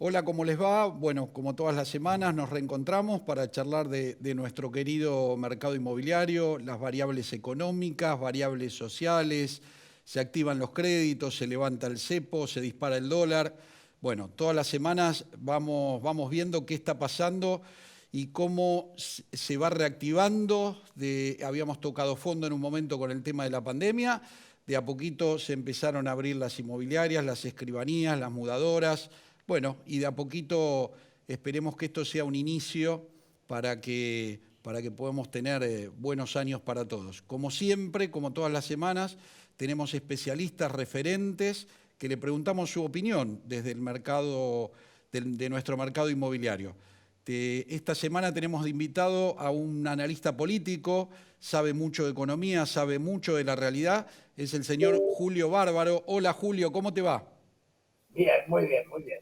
Hola, ¿cómo les va? Bueno, como todas las semanas nos reencontramos para charlar de nuestro querido mercado inmobiliario, las variables económicas, variables sociales, se activan los créditos, se levanta el cepo, se dispara el dólar. Bueno, todas las semanas vamos viendo qué está pasando y cómo se va reactivando. Habíamos tocado fondo en un momento con el tema de la pandemia, de a poquito se empezaron a abrir las inmobiliarias, las escribanías, las mudadoras. Bueno, y de a poquito esperemos que esto sea un inicio para que podamos tener buenos años para todos. Como siempre, como todas las semanas, tenemos especialistas referentes que le preguntamos su opinión desde el mercado, de nuestro mercado inmobiliario. Esta semana tenemos de invitado a un analista político, sabe mucho de economía, sabe mucho de la realidad, es el señor Julio Bárbaro. Hola Julio, ¿cómo te va? Bien, muy bien, muy bien.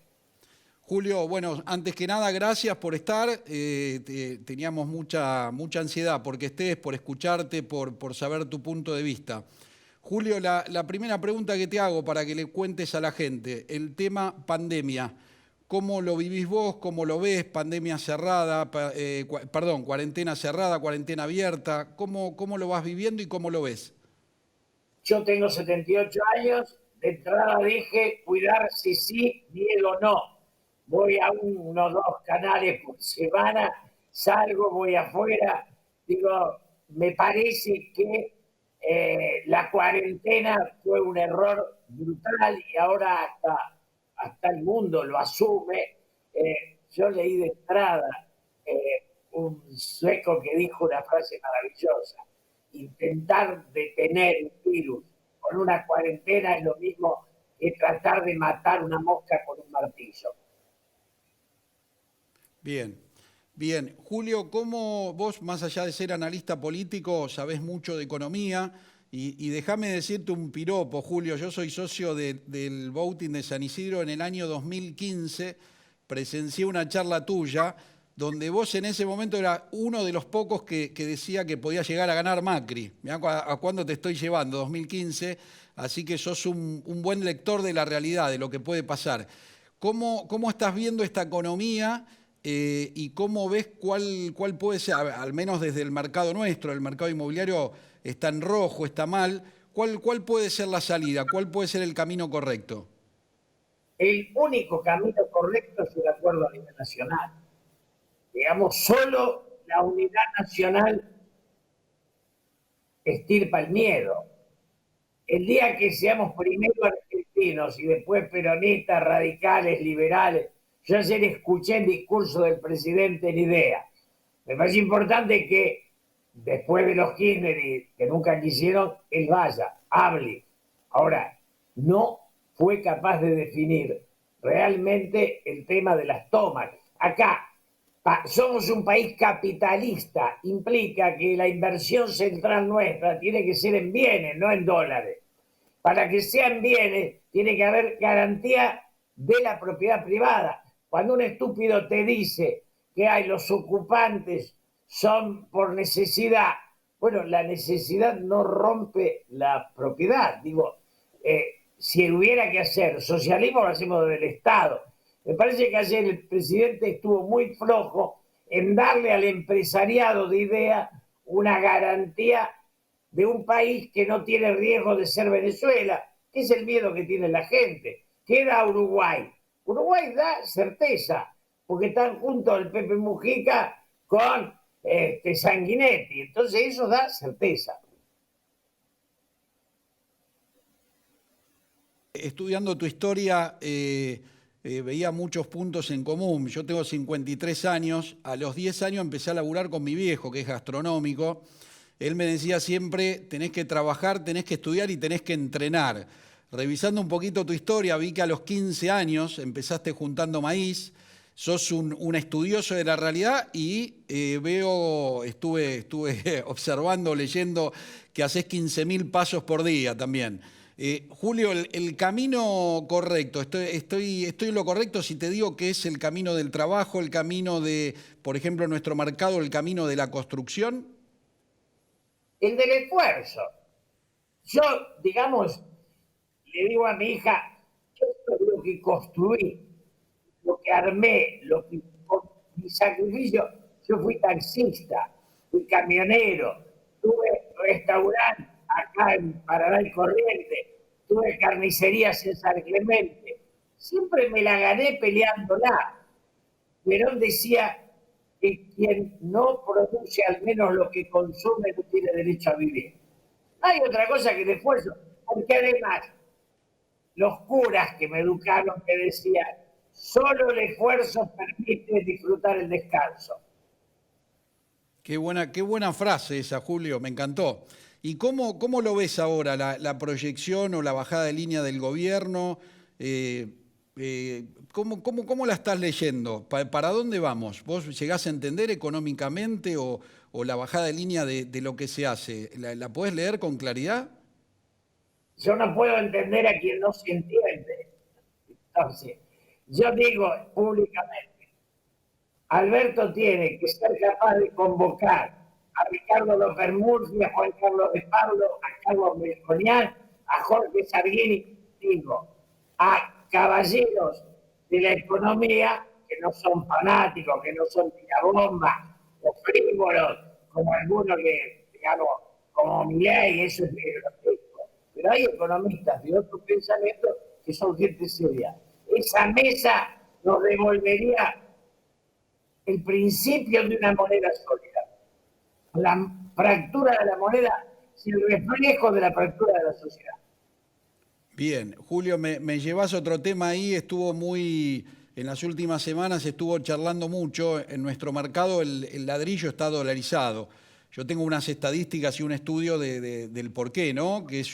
Julio, bueno, antes que nada, gracias por estar. Teníamos mucha ansiedad porque estés, por escucharte, por saber tu punto de vista. Julio, la primera pregunta que te hago para que le cuentes a la gente, el tema pandemia. ¿Cómo lo vivís vos? ¿Cómo lo ves? Pandemia cerrada, perdón, cuarentena cerrada, cuarentena abierta. ¿Cómo lo vas viviendo y cómo lo ves? Yo tengo 78 años, de entrada dije cuidar si sí, miedo no. Voy a unos dos canales por semana, salgo, voy afuera, digo, me parece que la cuarentena fue un error brutal y ahora hasta el mundo lo asume. Yo leí de entrada un sueco que dijo una frase maravillosa: intentar detener el virus con una cuarentena es lo mismo que tratar de matar una mosca con un martillo. Bien, bien. Julio, ¿cómo vos, más allá de ser analista político, sabés mucho de economía? Y déjame decirte un piropo, Julio. Yo soy socio del Voting de San Isidro en el año 2015. Presencié una charla tuya donde vos en ese momento eras uno de los pocos que decía que podía llegar a ganar Macri. Mirá a cuándo te estoy llevando, 2015. Así que sos un buen lector de la realidad, de lo que puede pasar. ¿Cómo estás viendo esta economía y cómo ves cuál puede ser, al menos desde el mercado nuestro, el mercado inmobiliario está en rojo, está mal? ¿Cuál puede ser la salida? ¿Cuál puede ser el camino correcto? El único camino correcto es el acuerdo a nivel nacional. Digamos, solo la unidad nacional estirpa el miedo. El día que seamos primero argentinos y después peronistas, radicales, liberales, yo ayer escuché el discurso del presidente en idea. Me parece importante que después de los Kirchner y que nunca quisieron, él vaya, hable. Ahora, no fue capaz de definir realmente el tema de las tomas. Acá somos un país capitalista, implica que la inversión central nuestra tiene que ser en bienes, no en dólares. Para que sean bienes, tiene que haber garantía de la propiedad privada. Cuando un estúpido te dice que hay los ocupantes son por necesidad, bueno, la necesidad no rompe la propiedad. Digo, si hubiera que hacer socialismo, lo hacemos desde el Estado. Me parece que ayer el presidente estuvo muy flojo en darle al empresariado de idea una garantía de un país que no tiene riesgo de ser Venezuela, que es el miedo que tiene la gente. ¿Qué da Uruguay? Uruguay da certeza, porque están juntos el Pepe Mujica con Sanguinetti, entonces eso da certeza. Estudiando tu historia, veía muchos puntos en común. Yo tengo 53 años, a los 10 años empecé a laburar con mi viejo, que es gastronómico. Él me decía siempre, tenés que trabajar, tenés que estudiar y tenés que entrenar. Revisando un poquito tu historia, vi que a los 15 años empezaste juntando maíz, sos un estudioso de la realidad y estuve observando, leyendo que haces 15.000 pasos por día también. Julio, el camino correcto, estoy en lo correcto si te digo que es el camino del trabajo, el camino de, por ejemplo, nuestro mercado, el camino de la construcción. El del esfuerzo. Yo, digamos, le digo a mi hija, yo esto es lo que construí. lo que armé, con mi sacrificio, yo fui taxista, fui camionero, tuve restaurante acá en Paraná y Corrientes, tuve carnicerías en San Clemente. Siempre me la gané peleándola. Perón decía que quien no produce al menos lo que consume no tiene derecho a vivir. No hay otra cosa que el esfuerzo, porque además los curas que me educaron me decían, solo el esfuerzo permite disfrutar el descanso. Qué buena frase esa, Julio, me encantó. ¿Y cómo lo ves ahora, la proyección o la bajada de línea del gobierno? ¿Cómo la estás leyendo? ¿Para dónde vamos? ¿Vos llegás a entender económicamente o la bajada de línea de lo que se hace? ¿La podés leer con claridad? Yo no puedo entender a quien no se entiende. Entonces, yo digo públicamente, Alberto tiene que ser capaz de convocar a Ricardo López Murphy, a Juan Carlos de Pablo, a Carlos Melconian, a Jorge Sargini, digo, a caballeros de la economía que no son fanáticos, que no son tirabombas o frívolos, como algunos que, digamos, como Milei, eso es grotesco. Pero hay economistas de otro pensamiento que son gente seria. Esa mesa nos devolvería el principio de una moneda sólida. La fractura de la moneda es el reflejo de la fractura de la sociedad. Bien, Julio, me llevas otro tema ahí, en las últimas semanas estuvo charlando mucho, en nuestro mercado el ladrillo está dolarizado. Yo tengo unas estadísticas y un estudio del por qué, ¿no? Que es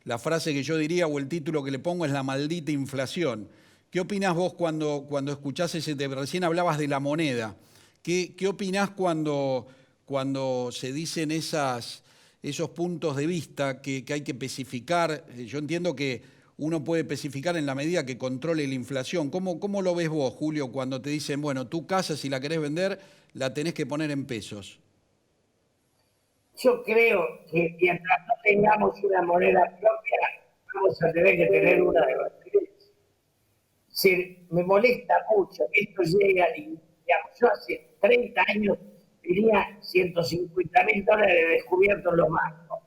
la frase que yo diría o el título que le pongo es la maldita inflación. ¿Qué opinás vos cuando escuchás recién hablabas de la moneda? ¿Qué opinás cuando se dicen esos puntos de vista que hay que especificar? Yo entiendo que uno puede especificar en la medida que controle la inflación. ¿Cómo lo ves vos, Julio, cuando te dicen, bueno, tu casa si la querés vender, la tenés que poner en pesos? Yo creo que mientras no tengamos una moneda propia, vamos a tener que tener una de referencia. Me molesta mucho que esto llegue a, digamos, yo hace 30 años tenía $150.000 descubiertos en los bancos.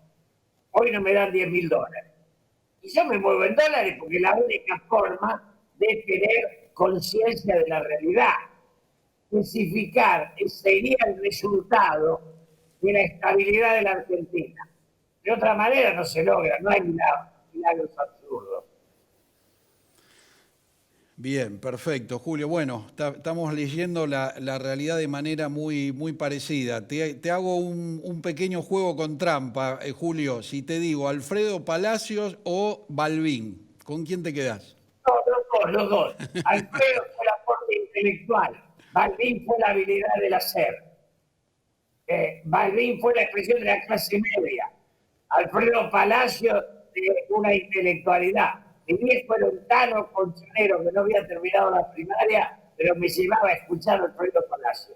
Hoy no me dan $10.000. Y yo me muevo en dólares porque es la única forma de tener conciencia de la realidad. Especificar sería el resultado de la estabilidad de la Argentina. De otra manera no se logra, no hay milagros absurdos. Bien, perfecto, Julio. Bueno, estamos leyendo la realidad de manera muy parecida. Te hago un pequeño juego con trampa, Julio. Si te digo Alfredo Palacios o Balbín, ¿con quién te quedás? No, los dos. Alfredo fue el aporte intelectual, Balbín fue la habilidad del hacer. Balbín fue la expresión de la clase media. Alfredo Palacios de una intelectualidad. Mi viejo era un tano colchonero que no había terminado la primaria, pero me llevaba a escuchar a Alfredo Palacios.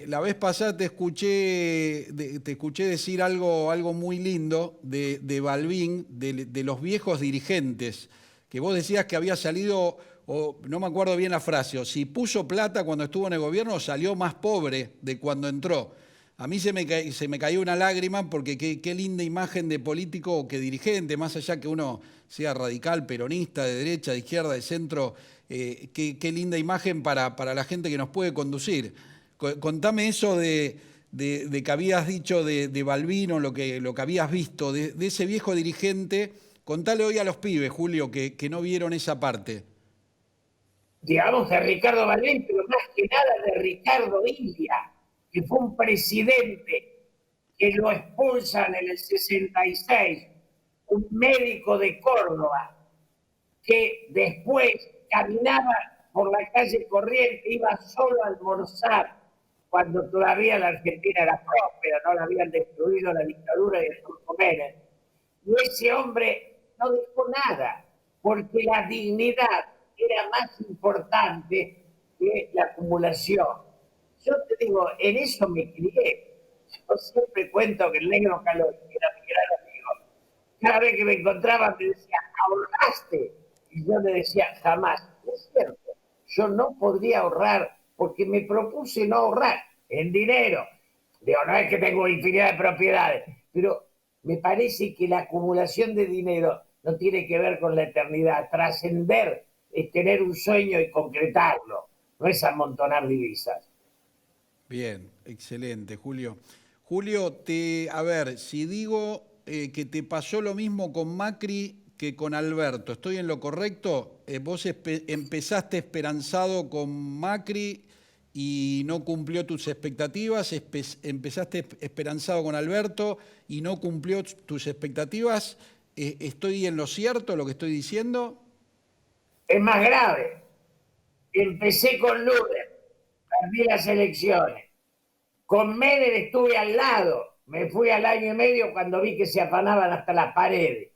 La vez pasada te escuché decir algo muy lindo de Balbín, de los viejos dirigentes, que vos decías que había salido, o no me acuerdo bien la frase, o si puso plata cuando estuvo en el gobierno, salió más pobre de cuando entró. A mí se me cayó una lágrima porque qué linda imagen de político o que dirigente, más allá que uno sea radical, peronista, de derecha, de izquierda, de centro, qué linda imagen para la gente que nos puede conducir. Contame eso de que habías dicho de Balbín o lo que habías visto, de ese viejo dirigente. Contale hoy a los pibes, Julio, que no vieron esa parte. Digamos de Ricardo Balbín, pero más que nada de Ricardo Illa, que fue un presidente que lo expulsan en el 66, un médico de Córdoba, que después caminaba por la calle Corrientes, iba solo a almorzar, cuando todavía la Argentina era próspera, no la habían destruido la dictadura de Turco Menem. Y ese hombre no dijo nada, porque la dignidad era más importante que la acumulación. Yo te digo, en eso me crié. Yo siempre cuento que el negro Calori, que era mi gran amigo, cada vez que me encontraba me decía, ahorraste. Y yo le decía, jamás, es cierto, yo no podría ahorrar porque me propuse no ahorrar en dinero. Digo, no es que tengo infinidad de propiedades, pero me parece que la acumulación de dinero no tiene que ver con la eternidad. Trascender es tener un sueño y concretarlo, no es amontonar divisas. Bien, excelente, Julio. Julio, a ver, si digo que te pasó lo mismo con Macri que con Alberto, ¿estoy en lo correcto? Vos empezaste esperanzado con Macri y no cumplió tus expectativas, empezaste esperanzado con Alberto y no cumplió tus expectativas. ¿Estoy en lo cierto lo que estoy diciendo? Es más grave. Empecé con Lula, perdí las elecciones. Con Menem estuve al lado, me fui al año y medio cuando vi que se afanaban hasta las paredes.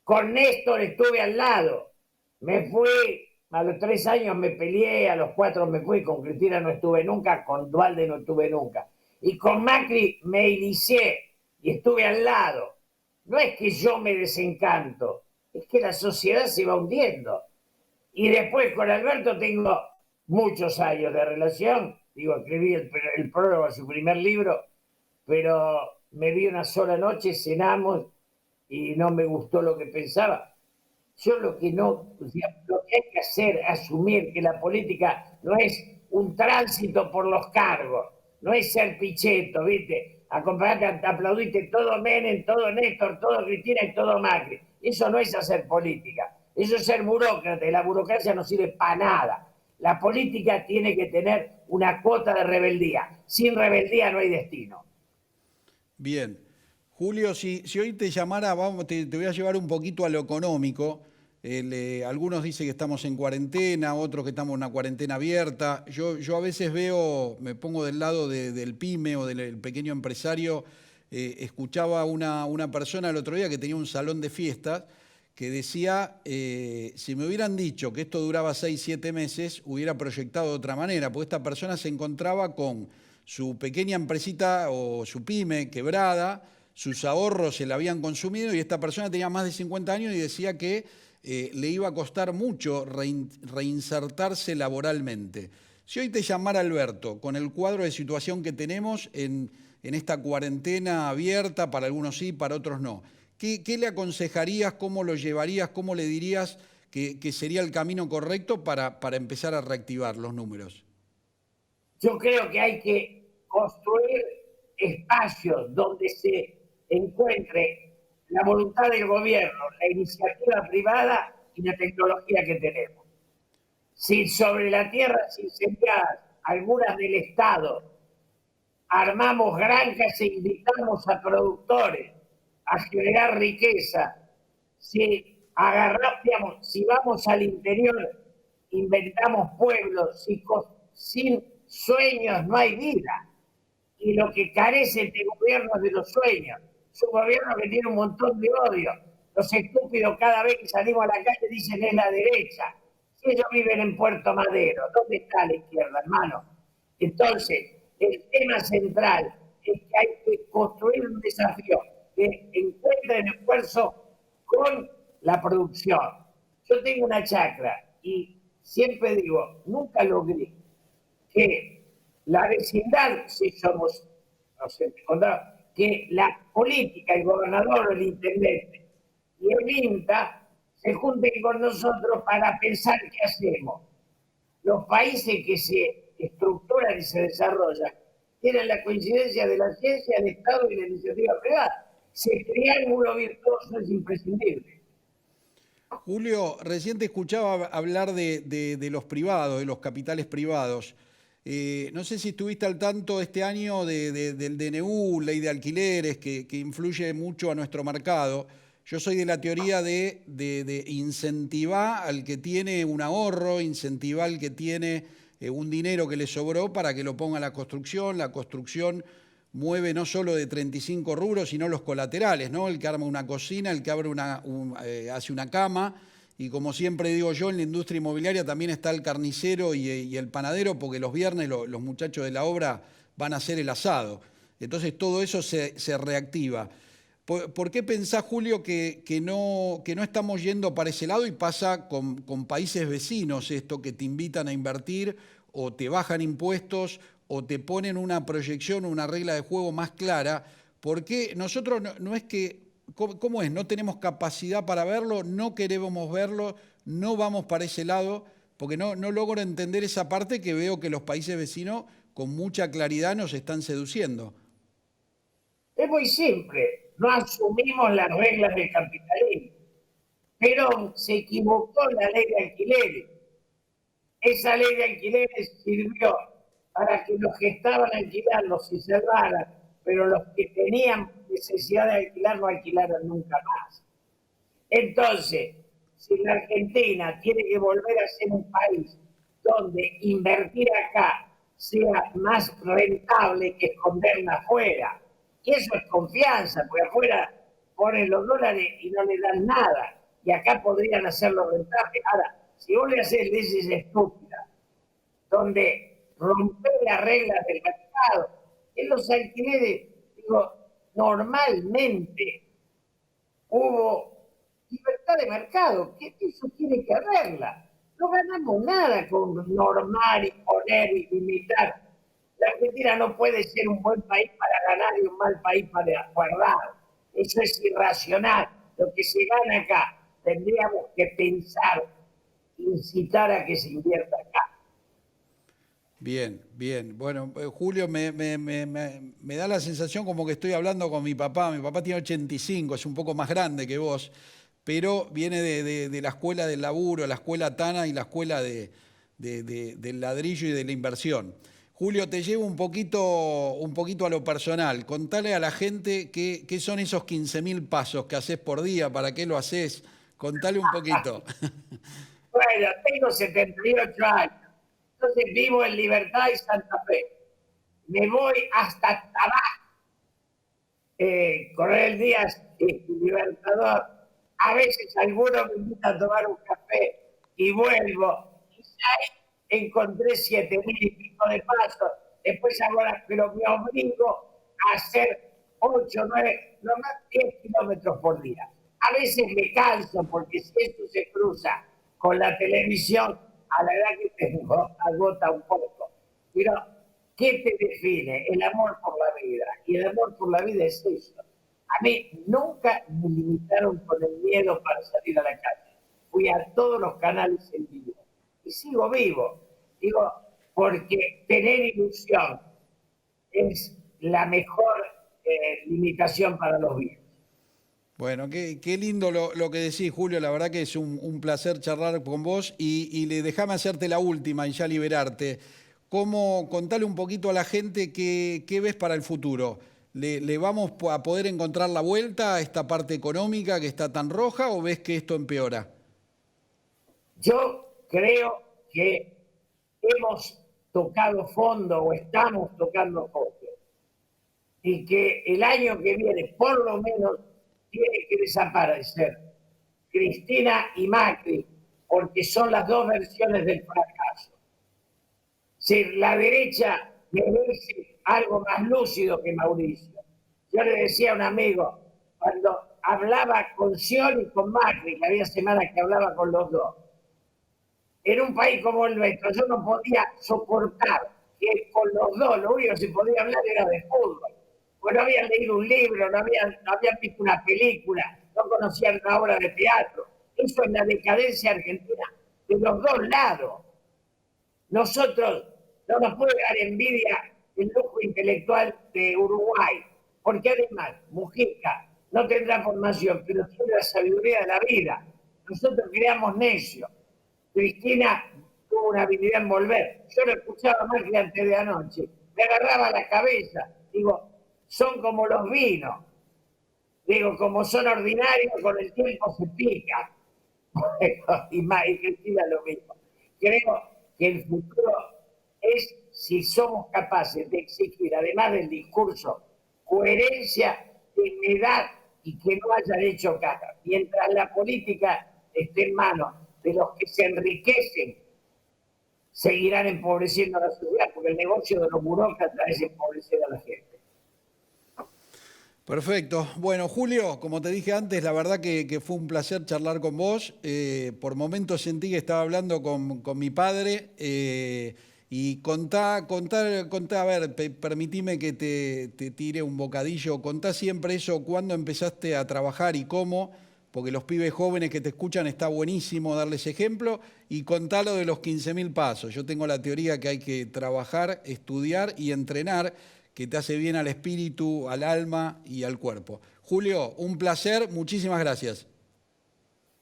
Con Néstor estuve al lado, me fui, a los 3 años me peleé, a los 4 me fui, con Cristina no estuve nunca, con Dualde no estuve nunca. Y con Macri me inicié y estuve al lado. No es que yo me desencanto, es que la sociedad se va hundiendo. Y después con Alberto tengo muchos años de relación. Digo, escribí el prólogo a su primer libro, pero me vi una sola noche, cenamos y no me gustó lo que pensaba. Yo lo que no, o sea, lo que hay que hacer, asumir que la política no es un tránsito por los cargos, no es ser picheto, ¿viste? Acompañarte, aplaudiste todo Menem, todo Néstor, todo Cristina y todo Macri. Eso no es hacer política, eso es ser burócrata y la burocracia no sirve para nada. La política tiene que tener una cuota de rebeldía. Sin rebeldía no hay destino. Bien. Julio, si hoy te llamara, te voy a llevar un poquito a lo económico. Algunos dicen que estamos en cuarentena, otros que estamos en una cuarentena abierta. Yo a veces veo, me pongo del lado del pyme o del pequeño empresario. Escuchaba una persona el otro día que tenía un salón de fiestas que decía, si me hubieran dicho que esto duraba 6, 7 meses, hubiera proyectado de otra manera, porque esta persona se encontraba con su pequeña empresita o su pyme quebrada, sus ahorros se la habían consumido y esta persona tenía más de 50 años y decía que le iba a costar mucho reinsertarse laboralmente. Si hoy te llamara Alberto, con el cuadro de situación que tenemos en esta cuarentena abierta, para algunos sí, para otros no, ¿qué le aconsejarías, cómo lo llevarías, cómo le dirías que sería el camino correcto para empezar a reactivar los números? Yo creo que hay que construir espacios donde se encuentre la voluntad del gobierno, la iniciativa privada y la tecnología que tenemos. Si sobre la tierra se incendiadas, algunas del Estado, armamos granjas e invitamos a productores a generar riqueza, si agarramos, digamos, si vamos al interior, inventamos pueblos, sin sueños no hay vida. Y lo que carece este gobierno es de los sueños. Es un gobierno que tiene un montón de odio. Los estúpidos cada vez que salimos a la calle dicen es la derecha. Si ellos viven en Puerto Madero, ¿dónde está la izquierda, hermano? Entonces, el tema central es que hay que construir un desafío que encuentre el esfuerzo con la producción. Yo tengo una chacra y siempre digo, nunca logré que la vecindad, si somos, no sé, que la política, el gobernador, el intendente y el INTA se junten con nosotros para pensar qué hacemos. Los países que se estructuran y se desarrollan tienen la coincidencia de la ciencia, el Estado y la iniciativa privada. Ese triángulo virtuoso es imprescindible. Julio, recién te escuchaba hablar de los privados, de los capitales privados. No sé si estuviste al tanto este año del DNU, ley de alquileres, que influye mucho a nuestro mercado. Yo soy de la teoría de incentivar al que tiene un ahorro, incentivar al que tiene un dinero que le sobró para que lo ponga en la construcción. La construcción mueve no solo de 35 rubros, sino los colaterales, ¿no? El que arma una cocina, el que hace una cama. Y como siempre digo yo, en la industria inmobiliaria también está el carnicero y el panadero, porque los viernes los muchachos de la obra van a hacer el asado. Entonces todo eso se reactiva. ¿Por qué pensás, Julio, que no estamos yendo para ese lado y pasa con países vecinos esto, que te invitan a invertir o te bajan impuestos o te ponen una proyección, una regla de juego más clara? Porque nosotros no es que, ¿cómo es? No tenemos capacidad para verlo, no queremos verlo, no vamos para ese lado, porque no logro entender esa parte que veo que los países vecinos con mucha claridad nos están seduciendo. Es muy simple, no asumimos las reglas del capitalismo. Perón se equivocó en la ley de alquileres. Esa ley de alquileres sirvió para que los que estaban alquilando se cerraran, pero los que tenían necesidad de alquilar no alquilaron nunca más. Entonces, si la Argentina tiene que volver a ser un país donde invertir acá sea más rentable que esconderla afuera, y eso es confianza, porque afuera ponen los dólares y no le dan nada, y acá podrían hacerlo rentable. Ahora, si vos le haces leyes estúpidas, donde romper las reglas del mercado, en los alquileres, digo, normalmente hubo libertad de mercado, que eso tiene que haberla. No ganamos nada con normar, imponer y limitar. La Argentina no puede ser un buen país para ganar y un mal país para guardar. Eso es irracional. Lo que se gana acá, tendríamos que pensar, incitar a que se invierta acá. Bien, bien. Bueno, Julio, me da la sensación como que estoy hablando con mi papá. Mi papá tiene 85, es un poco más grande que vos, pero viene de la escuela del laburo, la escuela Tana y la escuela del ladrillo y de la inversión. Julio, te llevo un poquito a lo personal. Contale a la gente qué son esos 15.000 pasos que haces por día, para qué lo haces. Contale un poquito. Bueno, tengo 78 años. Entonces vivo en Libertad y Santa Fe. Me voy hasta Tabasco, Coronel Díaz y Libertador. A veces algunos me invitan a tomar un café y vuelvo. Y ahí encontré 7.000 y pico de pasos. Después ahora, pero me obligo a hacer 8, 9, no más 10 kilómetros por día. A veces me canso porque si esto se cruza con la televisión, a la edad que tengo, agota un poco. Pero ¿qué te define? El amor por la vida. Y el amor por la vida es eso. A mí nunca me limitaron con el miedo para salir a la calle. Fui a todos los canales en vivo. Y sigo vivo. Digo, porque tener ilusión es la mejor limitación para los vivos. Bueno, qué lindo lo que decís, Julio. La verdad que es un placer charlar con vos y déjame hacerte la última y ya liberarte. Contale un poquito a la gente qué ves para el futuro? ¿Le vamos a poder encontrar la vuelta a esta parte económica que está tan roja o ves que esto empeora? Yo creo que hemos tocado fondo o estamos tocando fondo y que el año que viene, por lo menos, tiene que desaparecer Cristina y Macri, porque son las dos versiones del fracaso. Si la derecha merece algo más lúcido que Mauricio. Yo le decía a un amigo, cuando hablaba con Scioli y con Macri, que había semanas que hablaba con los dos, en un país como el nuestro, yo no podía soportar que con los dos lo único que se podía hablar era de fútbol. Pues no habían leído un libro, no habían visto una película, no conocían una obra de teatro. Eso es la decadencia argentina de los dos lados. Nosotros no nos puede dar envidia el lujo intelectual de Uruguay, porque además Mujica no tendrá formación, pero tiene la sabiduría de la vida. Nosotros creamos necios. Cristina tuvo una habilidad en volver. Yo lo escuchaba más que antes de anoche. Me agarraba la cabeza. Digo, son como los vinos. Digo, como son ordinarios, con el tiempo se pican. Y Cristina lo mismo. Creo que el futuro es si somos capaces de exigir, además del discurso, coherencia, dignidad y que no hayan hecho caja. Mientras la política esté en manos de los que se enriquecen, seguirán empobreciendo a la sociedad, porque el negocio de los burócratas es empobrecer a la gente. Perfecto. Bueno, Julio, como te dije antes, la verdad que fue un placer charlar con vos. Por momentos sentí que estaba hablando con mi padre. Y contá, a ver, permitime que te tire un bocadillo. Contá siempre eso, cuándo empezaste a trabajar y cómo, porque los pibes jóvenes que te escuchan está buenísimo darles ejemplo. Y contá lo de los 15.000 pasos. Yo tengo la teoría que hay que trabajar, estudiar y entrenar, que te hace bien al espíritu, al alma y al cuerpo. Julio, un placer, muchísimas gracias.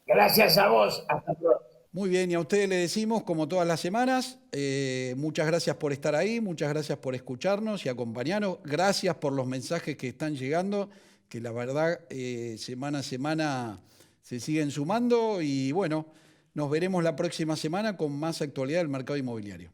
Gracias a vos, hasta pronto. Muy bien, y a ustedes le decimos, como todas las semanas, muchas gracias por estar ahí, muchas gracias por escucharnos y acompañarnos, gracias por los mensajes que están llegando, que la verdad semana a semana se siguen sumando y bueno, nos veremos la próxima semana con más actualidad del mercado inmobiliario.